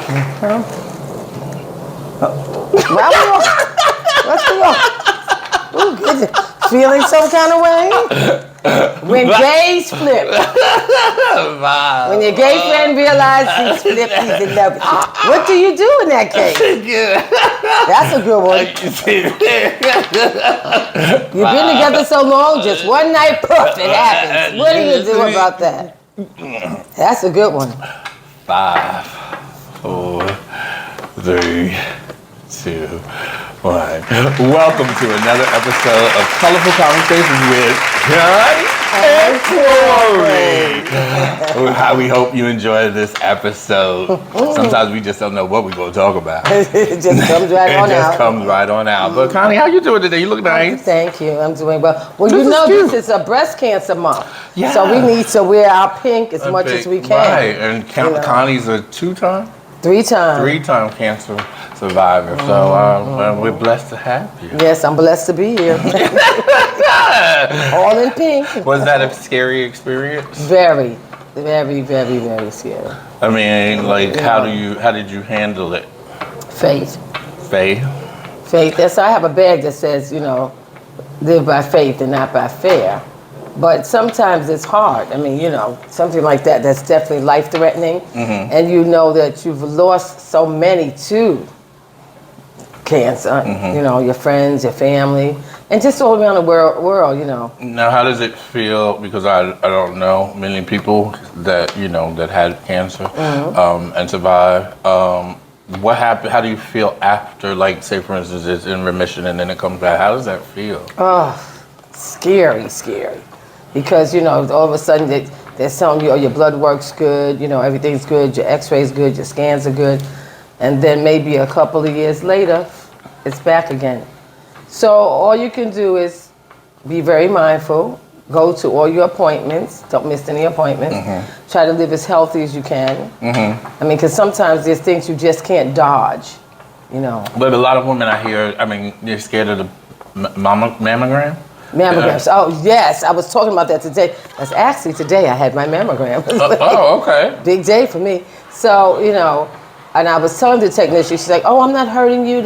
What's wrong? Ooh, feeling some kind of way? When gays flip. When your gay friend realizes he's flipped, he's in love with you. What do you do in that case? That's a good one. You've been together so long, just one night, poof, it happens. What do you do about that? That's a good one. 5, 4, 3, 2, 1. Welcome to another episode of Colorful Conversations with Connie and Corey. How we hope you enjoy this episode. Sometimes we just don't know what we're going to talk about. It just comes right on out. It just comes right on out. But Connie, how you doing today? You look nice. Thank you. I'm doing well. Well, you know this is a breast cancer month. Yeah. So we need to wear our pink as much as we can. Right. And Connie's a 2-time? 3-time. 3-time cancer survivor. So we're blessed to have you. Yes, I'm blessed to be here. All in pink. Was that a scary experience? Very, very, very, very scary. I mean, like, how did you handle it? Faith. Faith? Faith. That's I have a bag that says, live by faith and not by fear. But sometimes it's hard. I mean, something like that's definitely life-threatening. Mm-hmm. And you know that you've lost so many to cancer. Mm-hmm. Your friends, your family, and just all around the world. Now, how does it feel? Because I don't know many people that that had cancer and survived. What happened? How do you feel after, like, say for instance, it's in remission and then it comes back? How does that feel? Oh, scary. Because, all of a sudden they're telling you, your blood work's good, everything's good, your x-ray's good, your scans are good. And then maybe a couple of years later, it's back again. So all you can do is be very mindful, go to all your appointments, don't miss any appointments, try to live as healthy as you can. I mean, because sometimes there's things you just can't dodge, But a lot of women I hear, they're scared of the mammogram. Mammograms. Yeah. Oh, yes. I was talking about that today. That's actually today I had my mammogram. Okay. Big day for me. So, and I was telling the technician, she's like, oh, I'm not hurting you.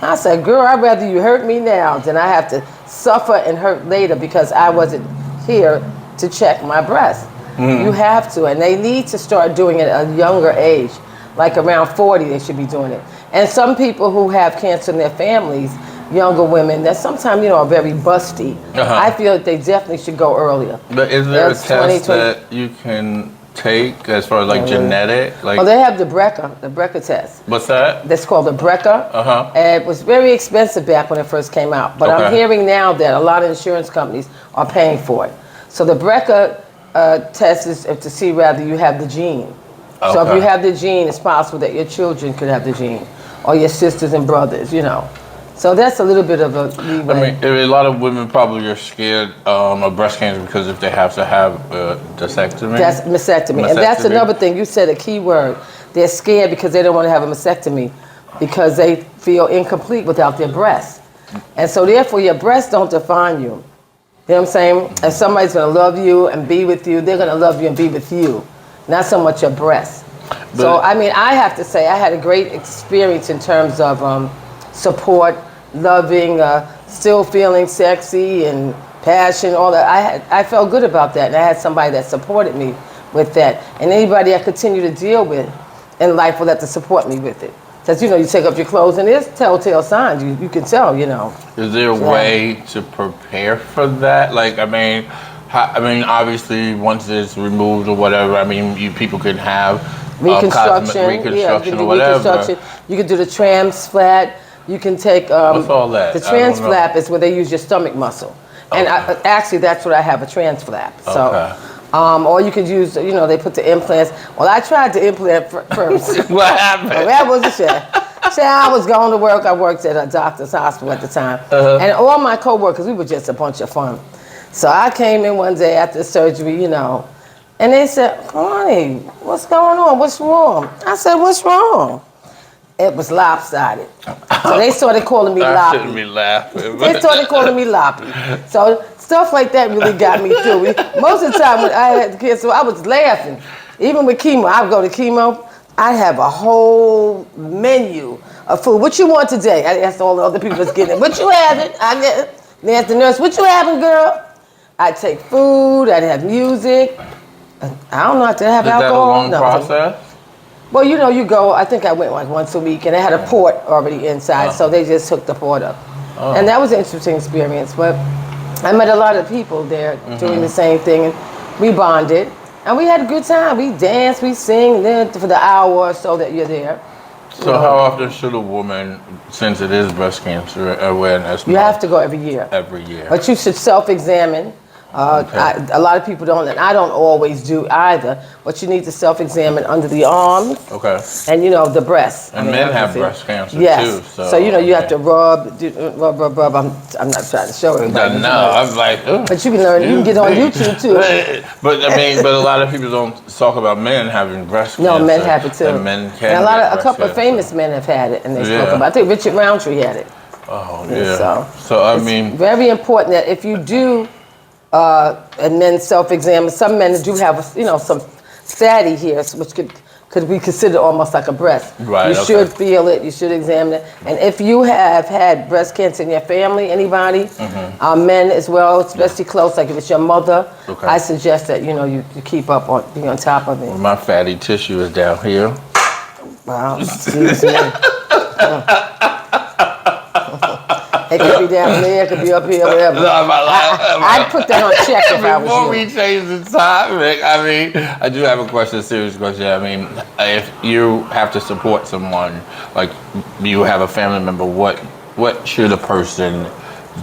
I said, girl, I'd rather you hurt me now than I have to suffer and hurt later because I wasn't here to check my breast. You have to. And they need to start doing it at a younger age. Like around 40, they should be doing it. And some people who have cancer in their families, younger women that sometimes are very busty. I feel that they definitely should go earlier. But is there a test that you can take as far as like genetic? Like, they have the Brecca Test. What's that? That's called the Brecca. And it was very expensive back when it first came out. But I'm hearing now that a lot of insurance companies are paying for it. So the Brecca test is to see whether you have the gene. So if you have the gene, it's possible that your children could have the gene, or your sisters and brothers. So that's a little bit of a leeway. A lot of women probably are scared of breast cancer because if they have to have a mastectomy. That's mastectomy. And that's another thing. You said a key word. They're scared because they don't want to have a mastectomy because they feel incomplete without their breasts. And so therefore your breasts don't define you. You know what I'm saying? If somebody's going to love you and be with you, they're going to love you and be with you. Not so much your breasts. So, I have to say I had a great experience in terms of support, loving, still feeling sexy and passion, all that. I felt good about that, and I had somebody that supported me with that. And anybody I continue to deal with in life will have to support me with it. Because, you take off your clothes, and there's telltale signs. You can tell, Is there a way to prepare for that? Like, obviously, once it's removed or whatever, people can have reconstruction or whatever. You can do the trans flat. You can take what's all that? The trans flap is where they use your stomach muscle, and actually that's what I have, a trans flap. So, or you could use, they put the implants. Well, I tried the implant first. What happened? Well, that was a shit. I was going to work. I worked at a doctor's hospital at the time, and all my coworkers, we were just a bunch of fun. So I came in one day after the surgery, and they said, Connie, what's going on? What's wrong? I said, what's wrong? It was lopsided. So they started calling me Loppy. I shouldn't be laughing. They started calling me Loppy. So stuff like that really got me through. Most of the time when I had cancer, I was laughing. Even with chemo, I would go to chemo. I have a whole menu of food. What you want today? I asked all the other people that's getting it. What you having? They asked the nurse, what you having, girl? I'd take food. I'd have music. I don't know. I did have alcohol. Is that a long process? Well, you know, you go. I think I went like once a week, and I had a port already inside, so they just hooked the port up, and that was an interesting experience. But I met a lot of people there doing the same thing, and we bonded. And we had a good time. We danced, we sing, then for the hour or so that you're there. So how often should a woman, since it is breast cancer awareness? You have to go every year. Every year. But you should self-examine. A lot of people don't, and I don't always do either, but you need to self-examine under the arms and, you know, the breasts. And men have breast cancer too. So, you know, you have to rub. I'm not trying to show everybody. No, I'm like, ugh. But you can learn, you can get on YouTube too. But I mean, but a lot of people don't talk about men having breast cancer. No, men have it too. And men can and a couple of famous men have had it, and they spoke about it. I think Richard Roundtree had it. Oh, yeah. So I mean. Very important that if you do, and men self-examine. Some men do have, you know, some fatty hairs, which could be considered almost like a breast. Right. You should feel it. You should examine it. And if you have had breast cancer in your family, anybody, men as well, especially close, like if it's your mother, I suggest that you keep up on, be on top of it. Well, my fatty tissue is down here. Wow. Excuse me. It could be down there, it could be up here, whatever. I'd put that on check if I was you. Before we change the topic, I mean, I do have a serious question. I mean, if you have to support someone, like you have a family member, what should a person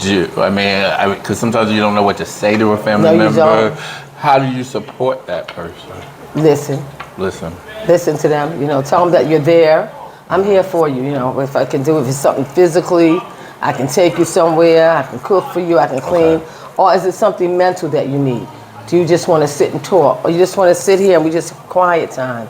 do? I mean, because sometimes you don't know what to say to a family member. Don't. How do you support that person? Listen. Listen to them. You know, tell them that you're there. I'm here for you. You know, if I can do it, if it's something physically, I can take you somewhere, I can cook for you, I can clean. Or is it something mental that you need? Do you just want to sit and talk? Or you just want to sit here and we just quiet time?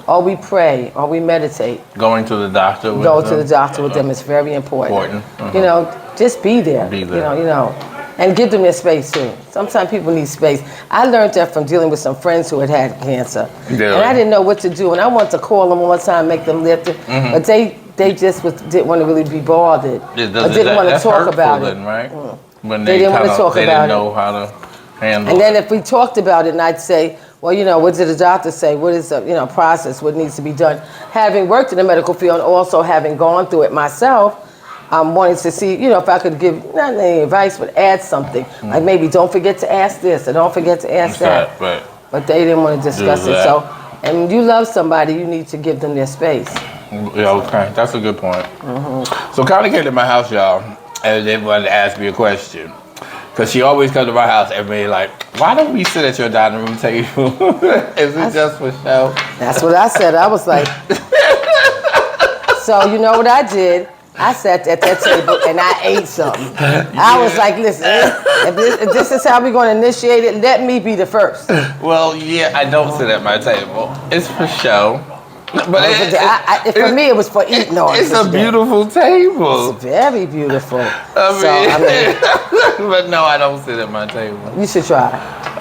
Or we pray, or we meditate. Going to the doctor with them? Go to the doctor with them is very important. You know, just be there. Be there. You know, and give them their space too. Sometimes people need space. I learned that from dealing with some friends who had cancer. And I didn't know what to do. And I wanted to call them one time, make them lift it. But they just didn't want to really be bothered. Or didn't want to talk about it. Right? When they didn't want to talk about it. They didn't know how to handle it. And then if we talked about it and I'd say, well, you know, what did the doctor say? What is the, process? What needs to be done? Having worked in the medical field and also having gone through it myself, I'm wanting to see, if I could give, not any advice, but add something. Like maybe don't forget to ask this or don't forget to ask that. Right. But they didn't want to discuss it. So, and when you love somebody, you need to give them their space. Yeah, okay. That's a good point. So Connie came to my house, y'all, and they wanted to ask me a question. Because she always comes to my house and be like, why don't we sit at your dining room table? Is it just for show? That's what I said. I was like, so you know what I did? I sat at that table and I ate something. I was like, listen, if this is how we're going to initiate it, let me be the first. Well, yeah, I don't sit at my table. It's for show. But for me, it was for eating. It's a beautiful table. It's very beautiful. But no, I don't sit at my table. You should try.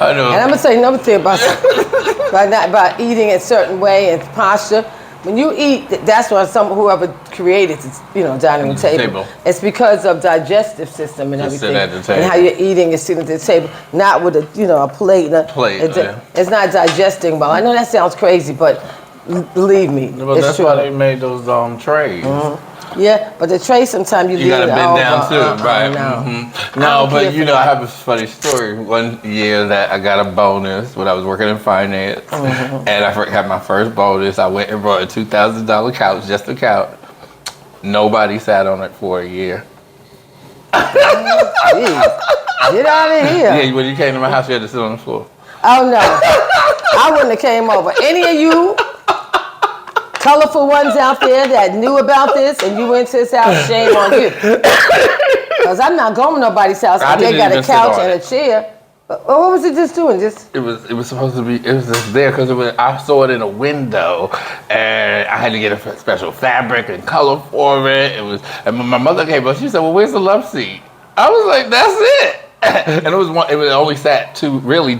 I know. And I'm going to tell you another thing about eating a certain way and posture. When you eat, that's why whoever created this, dining room table. It's because of digestive system and everything. Sit at the table. And how you're eating is sitting at the table, not with a plate. It's not digesting well. I know that sounds crazy, but believe me, well, it's that's true. Why they made those trays. Yeah, but the tray sometimes you gotta bend down too, right? No, but I have a funny story. One year that I got a bonus when I was working in finance, and I had my first bonus. I went and bought a $2,000 couch, just a couch. Nobody sat on it for a year. Get out of here! Yeah, when you came to my house, you had to sit on the floor. Oh no, I wouldn't have came over. Any of you colorful ones out there that knew about this and you went to his house, shame on you. Because I'm not going to nobody's house if they got a couch and a chair. What was it just doing? It was supposed to be, it was just there because I saw it in a window and I had to get a special fabric and color for it. And when my mother came up, she said, well, where's the love seat? I was like, that's it. And it was one. It was only sat two or three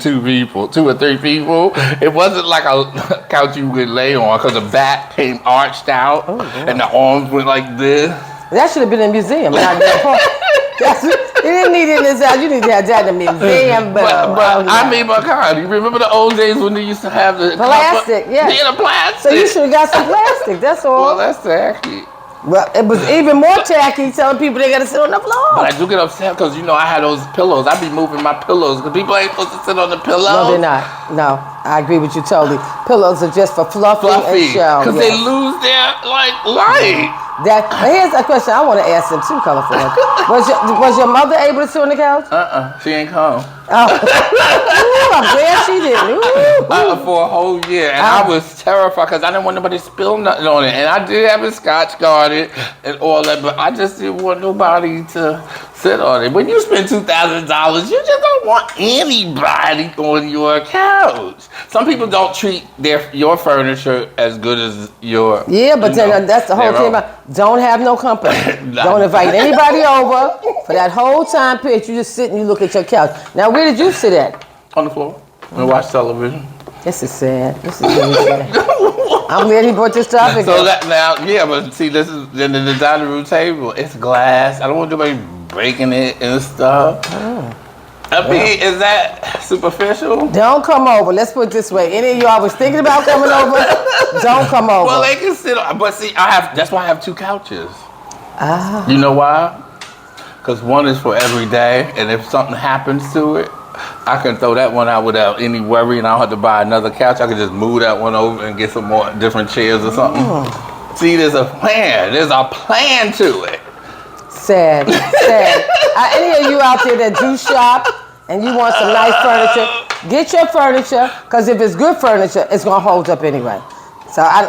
people. It wasn't like a couch you would lay on because the back came arched out and the arms went like this. That should have been in a museum. You didn't need it in this house. You need to have that in a museum. But I mean, my God, you remember the old days when they used to have the plastic? Yeah, the plastic. So you should have got some plastic. That's all. Well, that's tacky. Well, it was even more tacky telling people they got to sit on the floor. But I do get upset because, I had those pillows. I be moving my pillows because people ain't supposed to sit on the pillows. No, they're not. No, I agree with you totally. Pillows are just for fluffy and show. Because they lose their, light. Here's a question I want to ask them too, Colorful. Was your mother able to sit on the couch? She ain't come. Oh. Ooh, I'm glad she didn't. For a whole year. And I was terrified because I didn't want nobody to spill nothing on it. And I did have it Scotch guarded and all that, but I just didn't want nobody to sit on it. When you spend $2,000, you just don't want anybody on your couch. Some people don't treat your furniture as good as your. Yeah, but then that's the whole thing about don't have no company. Don't invite anybody over. For that whole time period, you just sit and you look at your couch. Now, where did you sit at? On the floor. And watch television. This is sad. This is really sad. I'm glad he brought this topic So up. but see, this is in the dining room table. It's glass. I don't want nobody breaking it and stuff. I mean, is that superficial? Don't come over. Let's put it this way. Any of y'all was thinking about coming over, don't come over. Well, they can sit on, but see, that's why I have two couches. Ah. You know why? Because one is for every day, and if something happens to it, I can throw that one out without any worry, and I don't have to buy another couch. I can just move that one over and get some more different chairs or something. See, there's a plan. There's a plan to it. Sad. Any of you out there that do shop and you want some nice furniture, get your furniture, because if it's good furniture, it's going to hold up anyway. So, I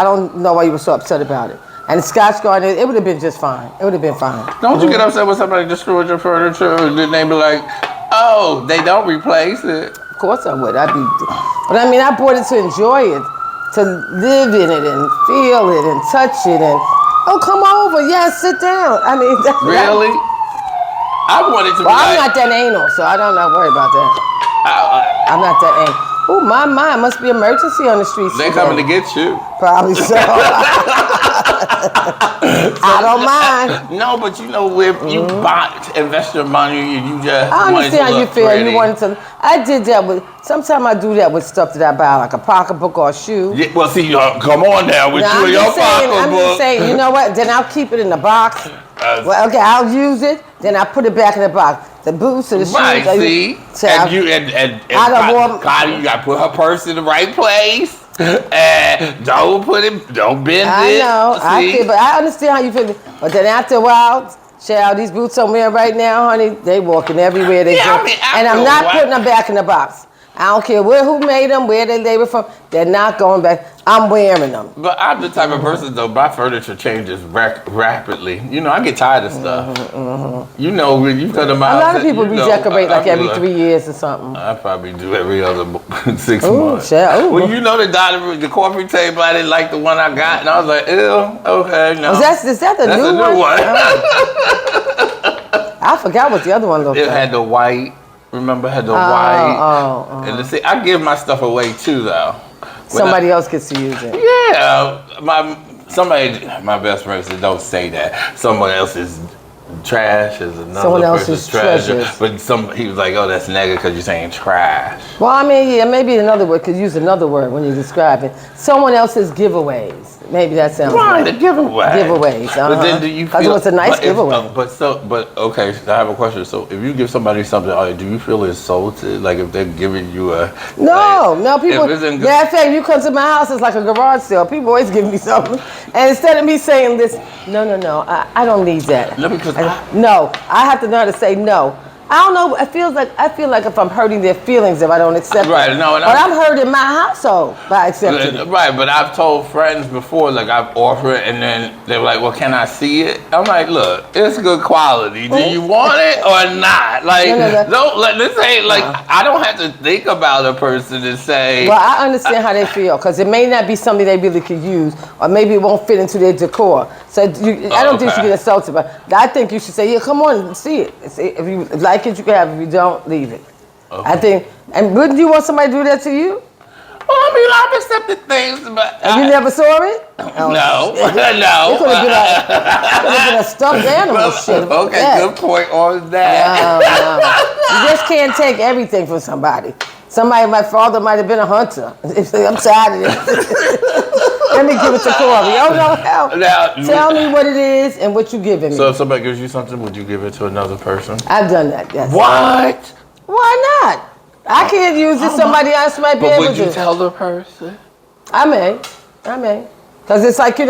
don't know why you were so upset about it. And Scotch Guard, it would have been just fine. It would have been fine. Don't you get upset when somebody destroyed your furniture and then they be like, oh, they don't replace it? Of course I would. But I mean, I bought it to enjoy it, to live in it and feel it and touch it and, oh, come over. Yeah, sit down. I mean, that's really? I wanted to be I'm not that anal, so I don't worry about that. I'm not that anal. Oh, my, must be emergency on the streets. They're coming to get you. Probably so. I don't mind. No, but you invest your money and you just. I understand how you feel. Pretty. You wanted to. I did that with. Sometimes I do that with stuff that I buy, like a pocketbook or a shoe. Yeah, well, see, come on now with you and your pocketbook. I'm just saying. You know what? Then I'll keep it in the box. Well, okay, I'll use it. Then I put it back in the box. The boots or the shoes. Right, see? Connie, you gotta put her purse in the right place. And don't bend it. I know, but I understand how you feel. But then after a while, child, these boots I'm wearing right now, honey, they walking everywhere they go. And I'm not putting them back in the box. I don't care who made them, where they labor from. They're not going back. I'm wearing them. But I'm the type of person, though, my furniture changes rapidly. I get tired of stuff. When you come to my house. A lot of people redecorate like every 3 years or something. I probably do every other 6 months. Child, well, the dining room, the coffee table, I didn't like the one I got. And I was like, ew, okay, no. Is that the new one? I forgot what the other one looked like. It had the white. Remember, it had the white. And I give my stuff away, too, though. Somebody else gets to use it. Yeah. My best friend said, don't say that. Someone else's trash is another person's treasure. But he was like, oh, that's negative because you're saying trash. Well, I mean, yeah, maybe another word. Could use another word when you describe it. Someone else's giveaways. Maybe that sounds right. The giveaway. Giveaways. But then do you feel? Because it was a nice giveaway. Okay. I have a question. So if you give somebody something, do you feel insulted? Like if they're giving you a no. People. Matter of fact, you come to my house, it's like a garage sale. People always give me something, and instead of me saying this, no, I don't need that. No, because I have to know how to say no. I don't know. I feel like if I'm hurting their feelings if I don't accept it. Right. No. But I'm hurting my household by accepting it. Right. But I've told friends before, like I've offered, and then they were like, "Well, can I see it?" I'm like, "Look, it's good quality. Do you want it or not? Like, don't let this ain't like I don't have to think about a person and say." Well, I understand how they feel because it may not be something they really could use, or maybe it won't fit into their decor. So I don't think you should get insulted, but I think you should say, yeah, come on, see it. If you like it, you can have it. If you don't, leave it. Okay. I think, and wouldn't you want somebody to do that to you? Well, I mean, I've accepted things, but And you never saw it? Oh, no. It could have been a stuffed animal shit. Okay, Yeah. good point on that. No. You just can't take everything from somebody. My father might have been a hunter. I'm tired of it. Let me give it to Corey. Oh, no, hell. Now, Tell me what it is and what you giving me. So if somebody gives you something, would you give it to another person? I've done that, yes. What? Why not? I can't use it. Somebody else might be But able to. would you tell the person? I may. Because it's like, they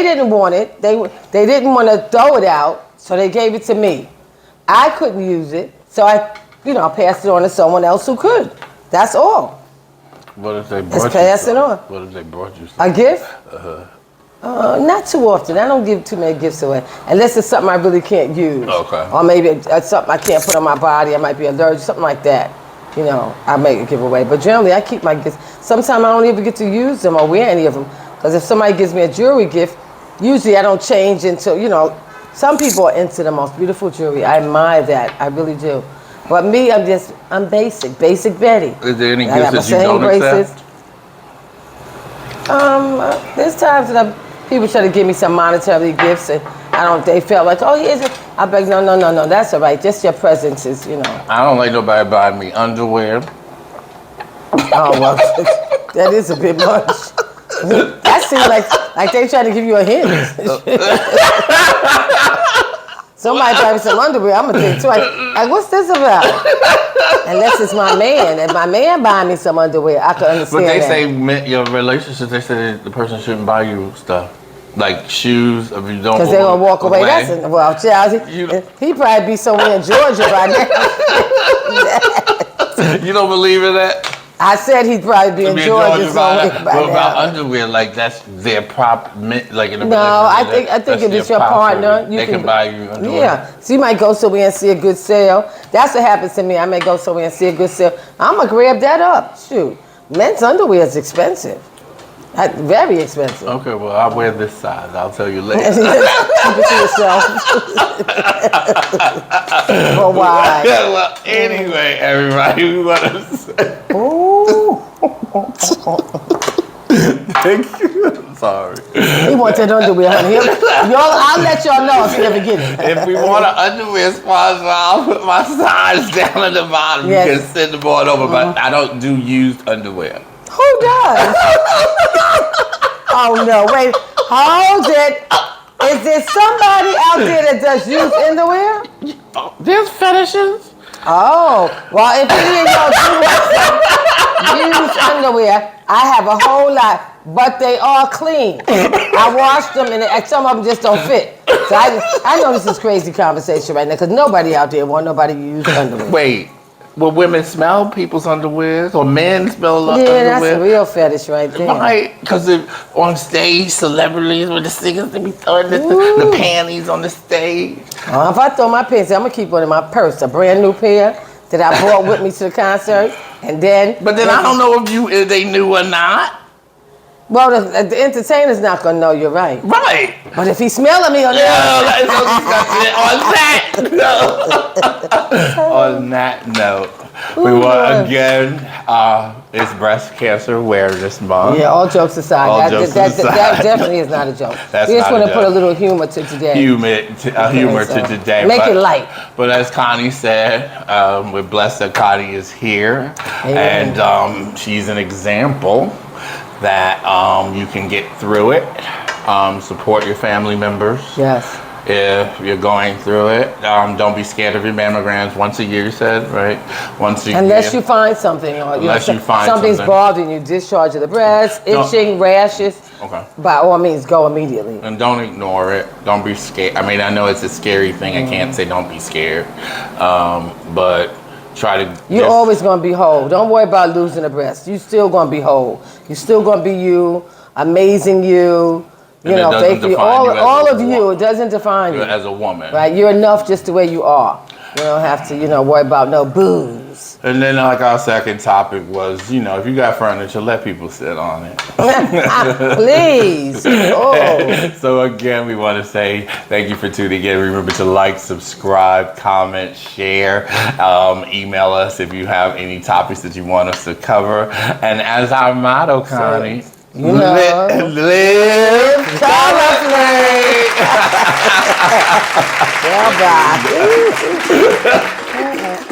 didn't want it. They didn't want to throw it out, so they gave it to me. I couldn't use it, so I passed it on to someone else who could. That's all. What if they brought Just pass it on. What if they brought you something? A gift? Not too often. I don't give too many gifts away. Unless it's something I really can't use. Okay. Or maybe it's something I can't put on my body. I might be allergic, something like that. I make a giveaway. But generally, I keep my gifts. Sometimes I don't even get to use them or wear any of them. Because if somebody gives me a jewelry gift, usually I don't change into, some people are into the most beautiful jewelry. I admire that. I really do. But me, I'm basic Betty. Is there any I got gifts my that you same don't accept? There's times that people try to give me some monetary gifts and they felt like, oh, here's it. I'm like, no, that's all right. Just your presence is, I don't like nobody buying me underwear. Oh, well, that is a bit much. That seems like they trying to give you a hint. Somebody buy me some underwear, I'm going to think too. Like, what's this about? Unless it's my man. If my man buy me some underwear, I can understand But they that. say your relationship, they say the person shouldn't buy you stuff. Like shoes, if you don't. Because they're going to walk away. Child, he probably be somewhere in Georgia by now. You don't believe in that? I said he'd probably be in Georgia somewhere by What about now. underwear? Like that's their prop, like in a No, I think if it's your partner, they can buy you underwear. Yeah, so you might go somewhere and see a good sale. That's what happens to me. I may go somewhere and see a good sale. I'm gonna grab that up. Shoot, men's underwear is expensive. Very expensive. Okay, well I'll wear this size. I'll tell you later. Keep it to yourself. Well, why? Well, anyway, everybody, we want to say. Ooh. Thank you. Sorry. He wants that underwear, honey. I'll let y'all know if you ever get it. If we want an underwear sponsor, I'll put my size down at the bottom. Yes. You can send them on over, but I don't do used underwear. Who does? Oh no, wait, hold it. Is there somebody out there that does used underwear? There's fetishes. Oh, well, if any of y'all do used underwear, I have a whole lot, but they are clean. I washed them and some of them just don't fit. So I know this is crazy conversation right now because nobody out there want nobody to use underwear. Wait, will women smell people's underwear or men smell underwear? Yeah, that's a real fetish right there. Right, because on stage, celebrities with the singers, they be throwing the panties on the stage. If I throw my pants, I'm gonna keep one in my purse, a brand new pair that I brought with me to the concert, and then. But then I don't know if they knew or not. Well, the entertainer's not gonna know you're right. Right. But if he's smelling me, On that note, we want again. It's Breast Cancer Awareness Month. Yeah, all jokes aside, All that jokes aside. That aside. definitely is not a joke. That's We just not want a to put a joke. little humor to today. Humor so to today. make it light. But as Connie said, we're blessed that Connie is here. Amen. And she's an example that you can get through it. Support your family members. Yes. If you're going through it, don't be scared of your mammograms once a year, you said, right? Once a year. Unless you find something, or Unless you find something's something. bothering you, discharge of the breast, Don't- itching, rashes. Okay. By all means, go immediately. And don't ignore it. Don't be scared. I mean, I know it's a scary thing. I can't say don't be scared. But try to. You're always gonna be whole. Don't worry about losing a breast. You still gonna be whole. You still gonna be you, amazing you. You And it know, doesn't faithfully, define you as all a of you. woman. It doesn't define you. as a woman. Right? You're enough just the way you are. You don't have to, worry about no boobs shoes. And then like our second topic was, you know, if you got furniture, let people sit on it. Please. Oh. So again, we want to say thank you for tuning in. Remember to like, subscribe, comment, share. Email us if you have any topics that you want us to cover. And as our motto, Connie, You know, live colorfully. well, bye.